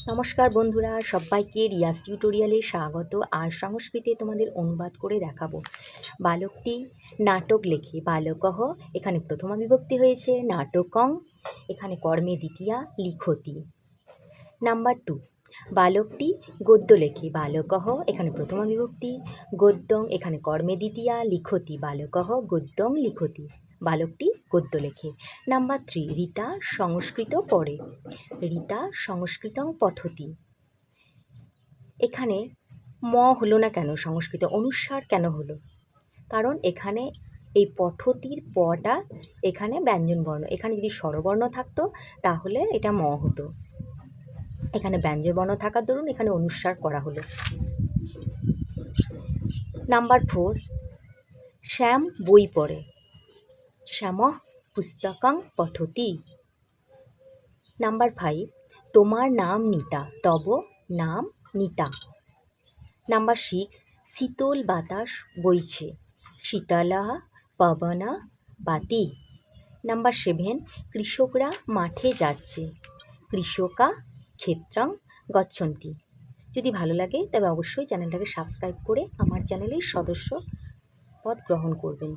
নমস্কার বন্ধুরা, সবাইকে রিয়াজ টিউটোরিয়ালে স্বাগত। আজ সংস্কৃতে তোমাদের অনুবাদ করে দেখাবো। বালকটি নাটক লেখে। বালকঃ এখানে প্রথমা বিভক্তি হয়েছে, নাটকং এখানে কর্মে দ্বিতীয়া, লিখতি। নাম্বার 2, বালকটি গদ্য লেখে। বালকঃ এখানে প্রথমা বিভক্তি, গদ্যং এখানে কর্মে দ্বিতীয়া, লিখতি। বালকঃ গদ্যং লিখতি। বালকটি গদ্য লেখে। নাম্বার 3, রীতা সংস্কৃত পড়ে। রীতা সংস্কৃতং পঠতি। এখানে ম হলো না কেন, সংস্কৃত অনুস্বার কেন হলো? কারণ এখানে এই পঠতির পটা এখানে ব্যঞ্জনবর্ণ। এখানে যদি স্বরবর্ণ থাকতো তাহলে এটা ম হতো। এখানে ব্যঞ্জনবর্ণ থাকার দরুন এখানে অনুস্বার করা হলো। নাম্বার 4, শ্যাম বই পড়ে। শ্যামঃ পুস্তকং পঠতি। নাম্বার 5, তোমার নাম নিতা। তব নাম নিতা। নাম্বার 6, শীতল বাতাস বইছে। শীতলঃ পবনঃ বাতি। নাম্বার 7, কৃষকরা মাঠে যাচ্ছে। কৃষকা ক্ষেত্রং গচ্ছন্তি। যদি ভালো লাগে তবে অবশ্যই চ্যানেলটাকে সাবস্ক্রাইব করে আমার চ্যানেলের সদস্য পদ গ্রহণ করবেন।